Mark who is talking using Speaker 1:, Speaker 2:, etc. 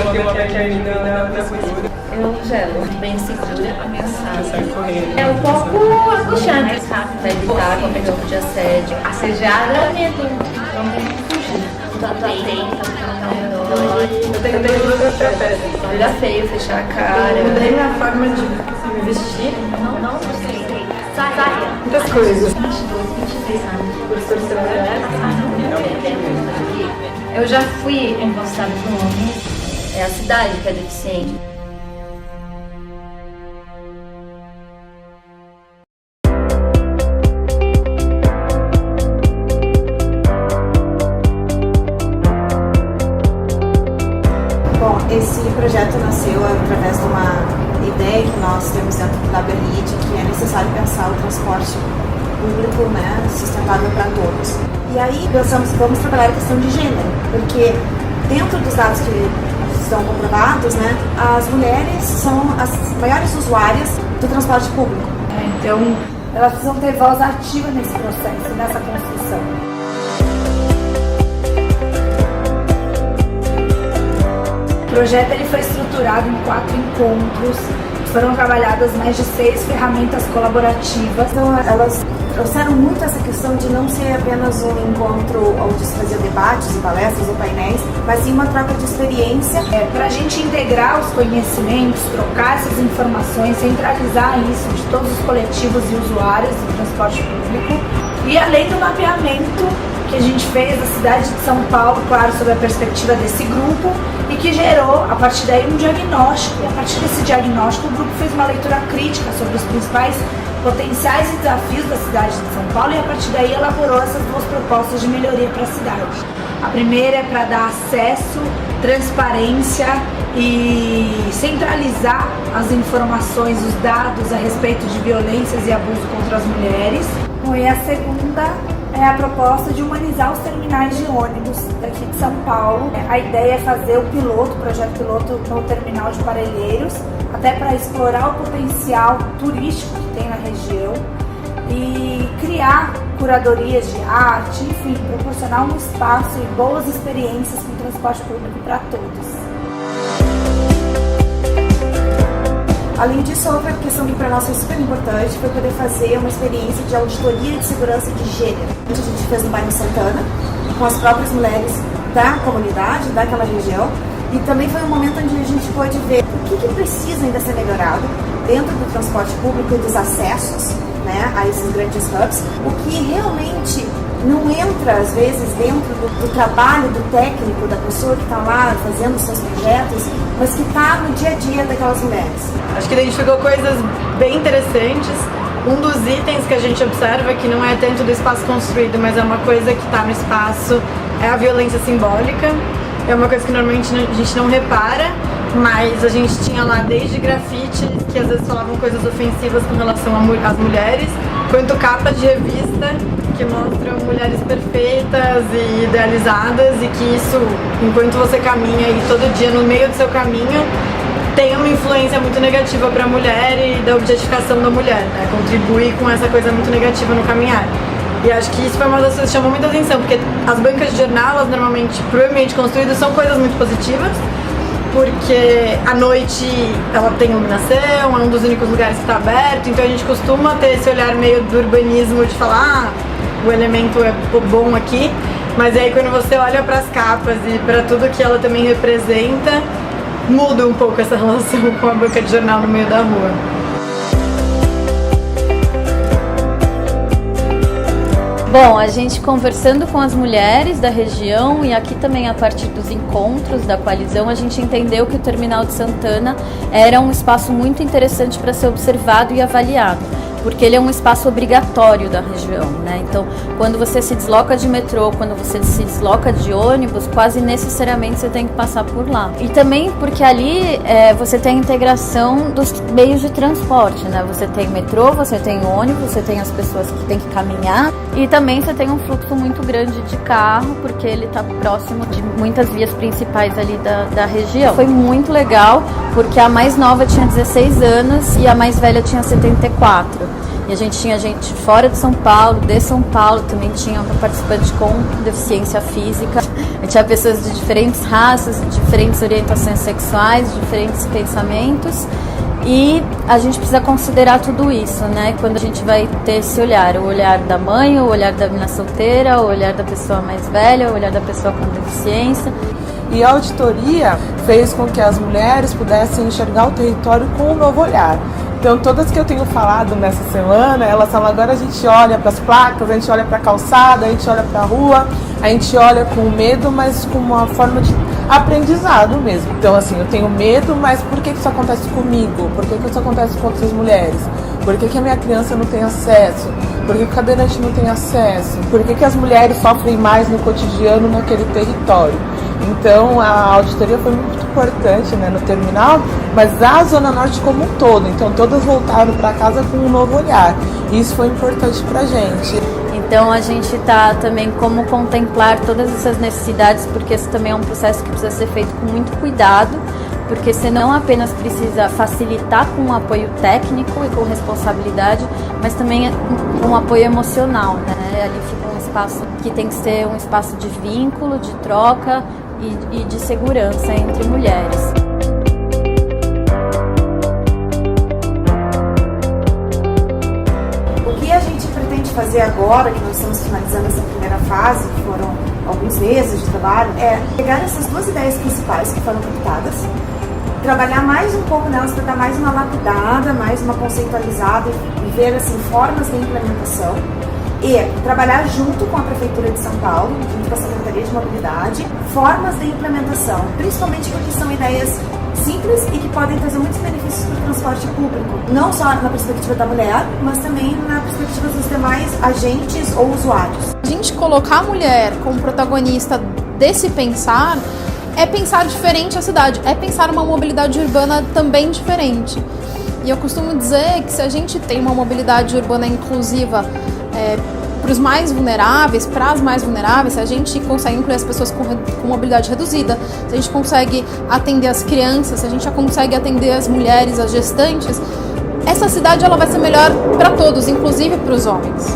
Speaker 1: pessoa tem uma pequenina na segura.
Speaker 2: Eu gelo, bem segura, ameaçada.
Speaker 1: Você sai correndo.
Speaker 2: É um pouco angustiante, mais rápido, pra evitar qualquer tipo de assédio. Assediada, não tem fugir.
Speaker 1: Eu tenho medo da trapézio.
Speaker 2: Olha feio, fechar a cara.
Speaker 1: Eu mudei minha forma de me vestir.
Speaker 2: Não sei. Saia.
Speaker 1: Muitas coisas.
Speaker 2: 22, 23 anos.
Speaker 1: Por ser mulher.
Speaker 2: Eu já fui encostada por um homem. É a cidade que é deficiente.
Speaker 3: Bom, esse projeto nasceu através de uma ideia que nós temos dentro da Berlite, que é necessário pensar o transporte público, né, sustentável para todos. E aí pensamos, vamos trabalhar a questão de gênero, porque dentro dos dados que estão comprovados, né, as mulheres são as maiores usuárias do transporte público.
Speaker 4: Então, elas precisam ter voz ativa nesse processo, nessa construção. O projeto ele foi estruturado em 4 encontros, foram trabalhadas mais de 6 ferramentas colaborativas.
Speaker 3: Então, elas trouxeram muito essa questão de não ser apenas um encontro onde se fazia debates, palestras ou painéis, mas sim uma troca de experiência.
Speaker 4: Para a gente integrar os conhecimentos, trocar essas informações, centralizar isso de todos os coletivos e usuários do transporte público. E além do mapeamento que a gente fez da cidade de São Paulo, claro, sob a perspectiva desse grupo, e que gerou, a partir daí, um diagnóstico. E a partir desse diagnóstico, o grupo fez uma leitura crítica sobre os principais potenciais e desafios da cidade de São Paulo e, a partir daí, elaborou essas 2 propostas de melhoria para a cidade. A primeira é para dar acesso, transparência e centralizar as informações, os dados a respeito de violências e abuso contra as mulheres. E a segunda é a proposta de humanizar os terminais de ônibus daqui de São Paulo. A ideia é fazer o projeto piloto no terminal de Parelheiros, até para explorar o potencial turístico que tem na região e criar curadorias de arte, enfim, proporcionar um espaço e boas experiências com o transporte público para todos.
Speaker 3: Além disso, a outra questão que para nós foi super importante foi poder fazer uma experiência de auditoria de segurança de gênero. A gente fez no bairro Santana, com as próprias mulheres da comunidade, daquela região, e também foi um momento onde a gente pôde ver o que precisa ainda ser melhorado dentro do transporte público e dos acessos, né, a esses grandes hubs, o que realmente não entra, às vezes, dentro do trabalho do técnico, da pessoa que está lá fazendo os seus projetos, mas que está no dia a dia daquelas mulheres.
Speaker 5: Acho que identificou coisas bem interessantes. Um dos itens que a gente observa, que não é tanto do espaço construído, mas é uma coisa que está no espaço, é a violência simbólica. É uma coisa que normalmente a gente não repara, mas a gente tinha lá desde grafite, que às vezes falavam coisas ofensivas com relação às mulheres, quanto capas de revista que mostram mulheres perfeitas e idealizadas, e que isso, enquanto você caminha e todo dia no meio do seu caminho, tem uma influência muito negativa para a mulher e da objetificação da mulher, né? Contribui com essa coisa muito negativa no caminhar. E acho que isso foi uma das coisas que chamou muita atenção, porque as bancas de jornal, elas normalmente, para o ambiente construído, são coisas muito positivas, porque à noite ela tem iluminação, é um dos únicos lugares que está aberto, então a gente costuma ter esse olhar meio do urbanismo de falar, o elemento é bom aqui, mas aí quando você olha para as capas e para tudo que ela também representa, muda um pouco essa relação com a banca de jornal no meio da rua.
Speaker 2: Bom, a gente conversando com as mulheres da região e aqui também a partir dos encontros da coalizão, a gente entendeu que o Terminal de Santana era um espaço muito interessante para ser observado e avaliado, porque ele é um espaço obrigatório da região, né? Então, quando você se desloca de metrô, quando você se desloca de ônibus, quase necessariamente você tem que passar por lá. E também porque ali você tem a integração dos meios de transporte, né? Você tem metrô, você tem ônibus, você tem as pessoas que têm que caminhar e também você tem um fluxo muito grande de carro, porque ele está próximo de muitas vias principais ali da região. Foi muito legal, porque a mais nova tinha 16 anos e a mais velha tinha 74. E a gente tinha gente fora de São Paulo, de São Paulo, também tinha participante com deficiência física. E tinha pessoas de diferentes raças, diferentes orientações sexuais, diferentes pensamentos. E a gente precisa considerar tudo isso, né? Quando a gente vai ter esse olhar, o olhar da mãe, o olhar da menina solteira, o olhar da pessoa mais velha, o olhar da pessoa com deficiência.
Speaker 6: E a auditoria fez com que as mulheres pudessem enxergar o território com um novo olhar. Então, todas que eu tenho falado nessa semana, elas falam, agora a gente olha para as placas, a gente olha para a calçada, a gente olha para a rua, a gente olha com medo, mas com uma forma de aprendizado mesmo. Então, assim, eu tenho medo, mas por que isso acontece comigo? Por que isso acontece com outras mulheres? Por que a minha criança não tem acesso? Por que o cadeirante não tem acesso? Por que as mulheres sofrem mais no cotidiano naquele território? Então, a auditoria foi muito importante, né, no terminal, mas a Zona Norte como um todo. Então, todas voltaram para casa com um novo olhar. E isso foi importante para a gente.
Speaker 2: Então, a gente está também como contemplar todas essas necessidades, porque esse também é um processo que precisa ser feito com muito cuidado, porque você não apenas precisa facilitar com um apoio técnico e com responsabilidade, mas também com um apoio emocional, né? Ali fica um espaço que tem que ser um espaço de vínculo, de troca e de segurança entre mulheres.
Speaker 3: O que a gente pretende fazer agora, que nós estamos finalizando essa primeira fase, que foram alguns meses de trabalho, é pegar essas duas ideias principais que foram captadas, trabalhar mais um pouco nelas para dar mais uma lapidada, mais uma conceitualizada e ver assim, formas de implementação. E trabalhar junto com a Prefeitura de São Paulo, junto com a Secretaria de Mobilidade, formas de implementação, principalmente porque são ideias simples e que podem trazer muitos benefícios para o transporte público, não só na perspectiva da mulher, mas também na perspectiva dos demais agentes ou usuários.
Speaker 7: A gente colocar a mulher como protagonista desse pensar é pensar diferente a cidade, é pensar uma mobilidade urbana também diferente. E eu costumo dizer que se a gente tem uma mobilidade urbana inclusiva para os mais vulneráveis, para as mais vulneráveis, se a gente consegue incluir as pessoas com mobilidade reduzida, se a gente consegue atender as crianças, se a gente consegue atender as mulheres, as gestantes, essa cidade ela vai ser melhor para todos, inclusive para os homens.